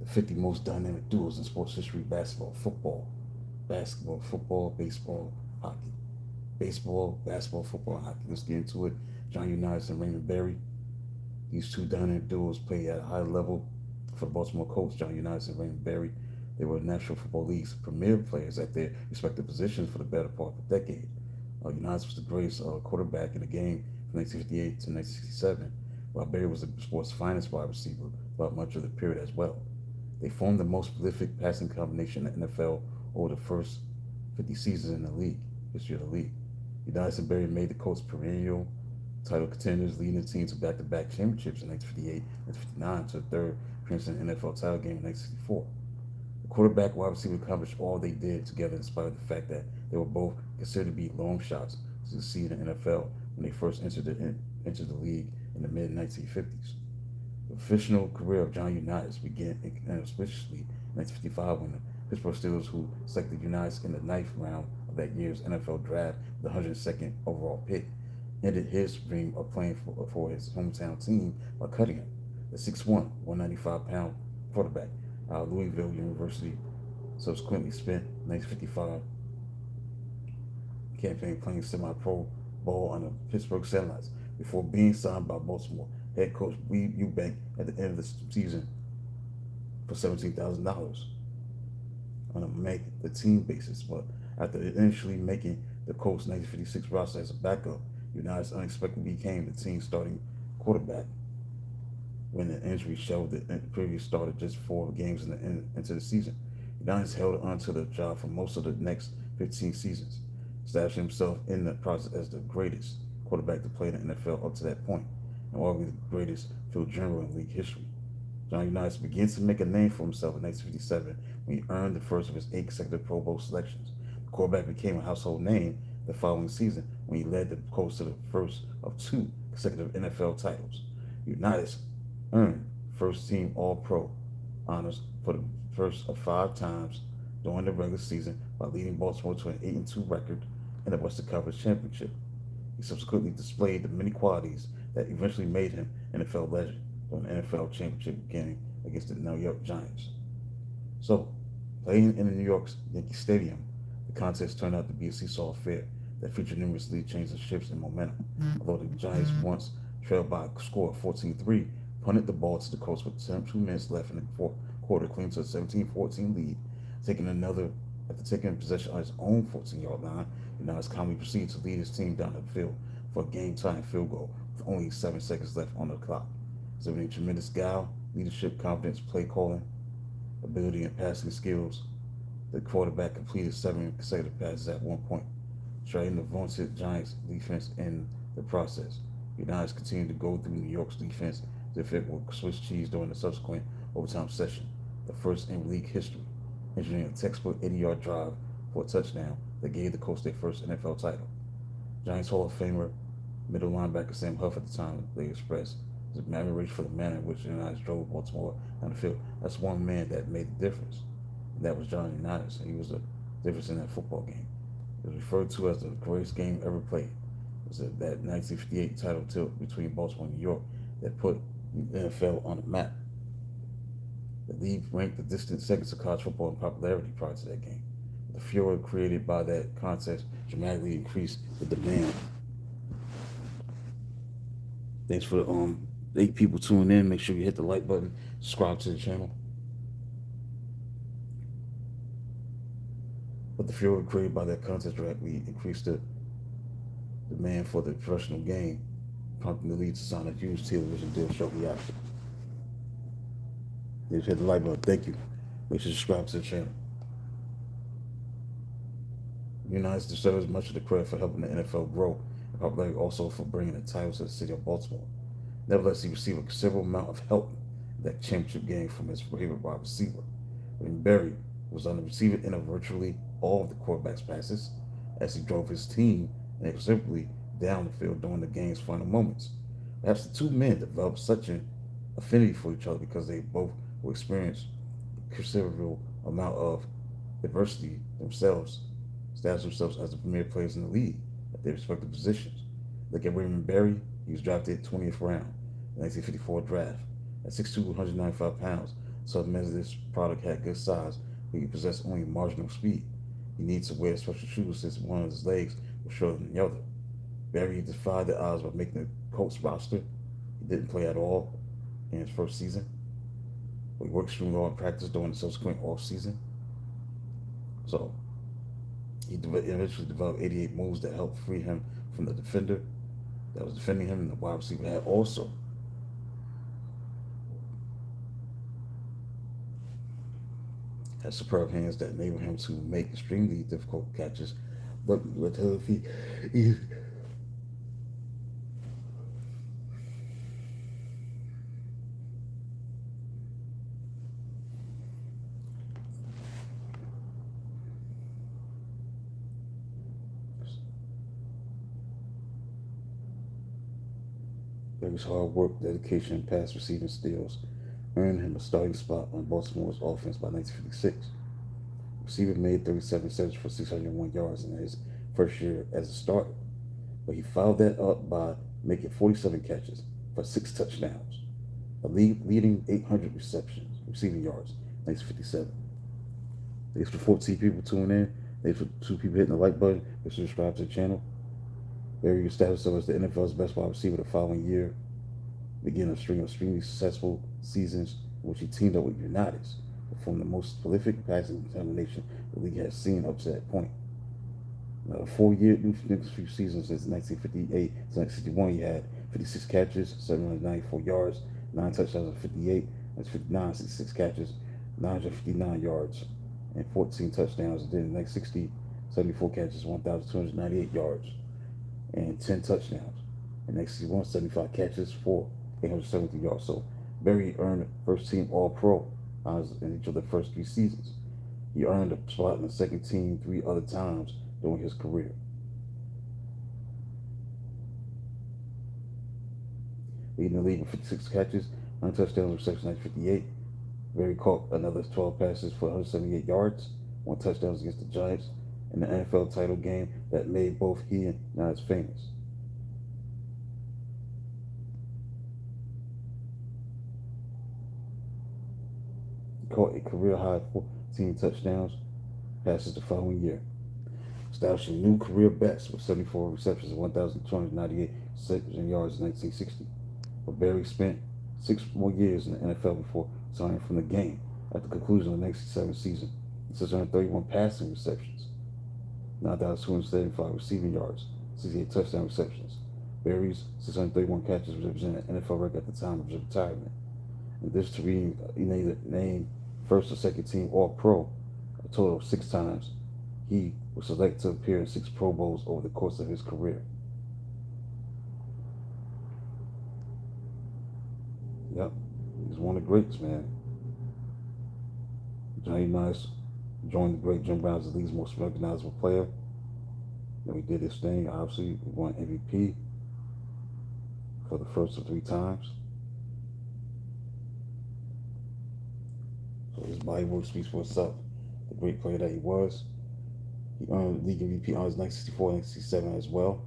The 50 most dynamic duos in sports history: basketball, football, baseball, hockey. Baseball, basketball, football, hockey. Let's get into it. John Unitas and Raymond Berry. These two dynamic duos play at a high level for the Baltimore Colts. John Unitas and Raymond Berry. They were National Football League's premier players at their respective positions for the better part of a decade. Unitas was the greatest quarterback in the game from 1958 to 1967, while Berry was the sport's finest wide receiver throughout much of the period as well. They formed the most prolific passing combination in the NFL over the first 50 seasons in the league, history of the league. Unitas and Berry made the Colts perennial title contenders, leading the team to back-to-back championships in 1958 and 59 to the third appearance in the NFL title game in 1964. The quarterback wide receiver accomplished all they did together in spite of the fact that they were both considered to be long shots to succeed in the NFL when they first entered the league in the mid 1950s. The professional career of John Unitas began inauspiciously in 1955 when the Pittsburgh Steelers, who selected Unitas in the ninth round of that year's NFL draft with the 102nd overall pick, ended his dream of playing for his hometown team by cutting him. The 6'1", 195-pound quarterback out of Louisville University subsequently spent 1955 campaign playing semi-pro ball on the Pittsburgh Satellites before being signed by Baltimore head coach Weeb Ewbank at the end of the season for $17,000 on a make the team basis. But after initially making the Colts 1956 roster as a backup, Unitas unexpectedly became the team's starting quarterback when the injury showed the previous started just 4 games into the season. Unitas held on to the job for most of the next 15 seasons, establishing himself in the process as the greatest quarterback to play in the NFL up to that point, and arguably the greatest field general in league history. John Unitas began to make a name for himself in 1957 when he earned the first of his 8 consecutive Pro Bowl selections. The quarterback became a household name the following season when he led the Colts to the first of 2 consecutive NFL titles. Unitas earned first team All Pro honors for the first of 5 times during the regular season by leading Baltimore to an 8-2 record in the Western Conference Championship. He subsequently displayed the many qualities that eventually made him an NFL legend during the NFL Championship game against the New York Giants. So, playing in the New York Yankee Stadium, the contest turned out to be a seesaw affair that featured numerous lead changes of shifts and momentum. Although the Giants once trailed by a score of 14-3, punted the ball to the Colts with 2 minutes left in the fourth quarter, clinging to a 17-14 lead, after taking possession on his own 14-yard line. Unitas calmly proceeded to lead his team down the field for a game-tying field goal with only 7 seconds left on the clock. Exhibiting tremendous guile, leadership, confidence, play calling, ability, and passing skills, the quarterback completed 7 consecutive passes at one point, striking the vaunted Giants defense in the process. Unitas continued to go through New York's defense as if it were Swiss cheese during the subsequent overtime session, the first in league history, engineering a textbook 80-yard drive for a touchdown that gave the Colts their first NFL title. Giants Hall of Famer, middle linebacker Sam Huff at the time, they expressed his admiration for the manner in which Unitas drove Baltimore down the field. That's one man that made the difference, and that was John Unitas. He was the difference in that football game. It was referred to as the greatest game ever played. It was that 1958 title tilt between Baltimore and New York that put the NFL on the map. The league ranked the distant second to college football in popularity prior to that game. The furor created by that contest dramatically increased the demand. Thanks for the 8 people tuning in. Make sure you hit the like button, subscribe to the channel. But the furor created by that contest dramatically increased the demand for the professional game, prompting the league to sign a huge television deal shortly after. Just hit the like button. Thank you. Make sure you subscribe to the channel. Unitas deserves much of the credit for helping the NFL grow, and popularity also for bringing the title to the city of Baltimore. Nevertheless, he received a considerable amount of help in that championship game from his favorite wide receiver. When Berry was on the receiving end of virtually all of the quarterback's passes, as he drove his team inexorably down the field during the game's final moments. Perhaps the 2 men developed such an affinity for each other because they both were experienced a considerable amount of adversity themselves, established themselves as the premier players in the league at their respective positions. Look at Raymond Berry. He was drafted 20th round in the 1954 draft. At 6'2", 195 pounds, So the this product had good size, but he possessed only marginal speed. He needs to wear special shoes since one of his legs was shorter than the other. Barry defied the odds by making the Colts roster. He didn't play at all in his first season. But he worked extremely hard in practice during the subsequent off season. So he eventually developed 88 moves that helped free him from the defender that was defending him, and the wide receiver had also had superb hands that enabled him to make extremely difficult catches, but relatively easy. Barry's hard work, dedication, and pass receiving skills earned him a starting spot on Baltimore's offense by 1956. The receiver made 37 receptions for 601 yards in his first year as a starter, but he followed that up by making 47 catches for 6 touchdowns, a leading 800 receiving yards, 1957. Thanks for 14 people tuning in. Thanks for 2 people hitting the like button. Thanks for subscribe to the channel. Barry established himself as the NFL's best wide receiver the following year, beginning a string of extremely successful seasons in which he teamed up with Unitas to form the most prolific passing combination the league has seen up to that point. Now, 4-year next few seasons since 1958 to 1961, he had 56 catches, 794 yards, 9 touchdowns, 58, 1959, 66 catches, 959 yards, and 14 touchdowns. And then in 1960, 74 catches, 1,298 yards, and 10 touchdowns. In 1961, 75 catches for 870 yards. So Barry earned first team All-Pro in each of the first 3 seasons. He earned a spot in the second team 3 other times during his career. Leading the league with 56 catches, 9 touchdowns, receptions, 1958. Barry caught another 12 passes for 178 yards, 1 touchdown against the Giants in the NFL title game that made both he and Nas famous. He caught a career-high 14 touchdowns passes the following year, establishing new career best with 74 receptions and 1,298 reception yards in 1960. But Barry spent 6 more years in the NFL before retiring from the game at the conclusion of the 1967 season. 631 passing receptions, 9,275 receiving yards, 68 touchdown receptions. Barry's 631 catches represented an NFL record at the time of his retirement. And this to be named first or second team All-Pro a total of 6 times. He was selected to appear in 6 Pro Bowls over the course of his career. Yep, he's one of the greats, man. Johnny Unitas joined the great Jim Brown as the league's most recognizable player. Then he did his thing. Obviously, he won MVP for the first of 3 times. So his body work speaks for itself. The great player that he was. He earned league MVP honors 1964 and 1967 as well.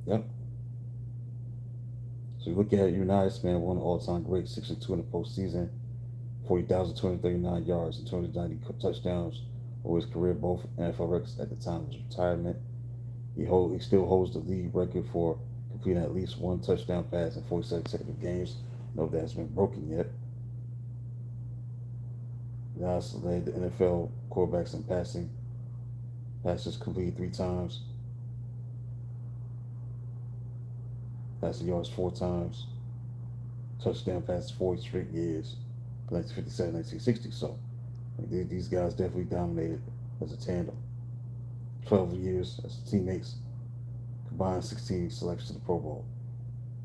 Yep. So you look at Unitas, man, one of the all-time greats, 6-2 in the postseason, 40,239 yards and 290 touchdowns over his career, both NFL records at the time of his retirement. He still holds the league record for completing at least 1 touchdown pass in 47 consecutive games. No, that has been broken yet. Now it's led the NFL quarterbacks in passing. Passes completed 3 times. Passing yards 4 times. Touchdown passes 4 straight years. 1957, 1960. So these guys definitely dominated as a tandem. 12 years as teammates. Combined 16 selections to the Pro Bowl.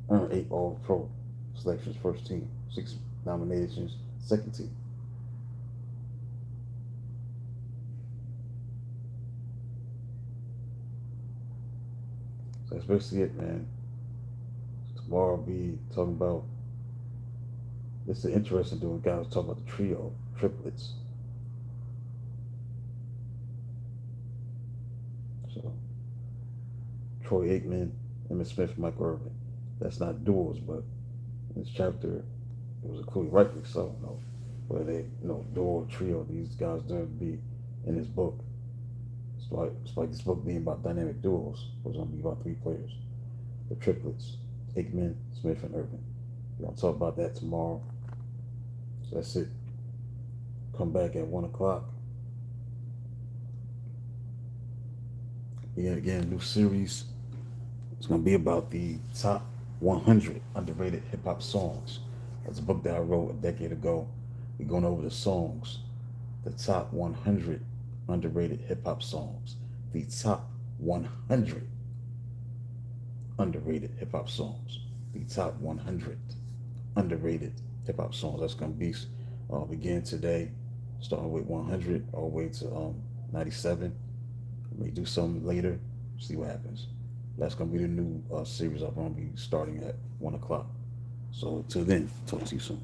Earned 8 All-Pro selections, first team. 6 nominations, second team. So that's basically it, man. Tomorrow I'll be talking about, this is interesting doing, guys talk about the trio, triplets. So Troy Aikman, Emmitt Smith, Mike Irvin. That's not duels, but in this chapter, it was included, rightly so, where they, dual trio, these guys going to be in this book. It's like this book being about dynamic duels. It was going to be about 3 players, the triplets, Aikman, Smith, and Irvin. We're going to talk about that tomorrow. So that's it. Come back at 1 o'clock. Yeah, again, a new series. It's going to be about the top 100 underrated hip hop songs. That's a book that I wrote a decade ago. We're going over the songs, the top 100 underrated hip hop songs, the top 100 underrated hip hop songs, the top 100 underrated hip hop songs. That's going to be begin today, starting with 100 all the way to 97. We may do something later, see what happens. That's going to be the new series I'm going to be starting at 1 o'clock. So until then, talk to you soon.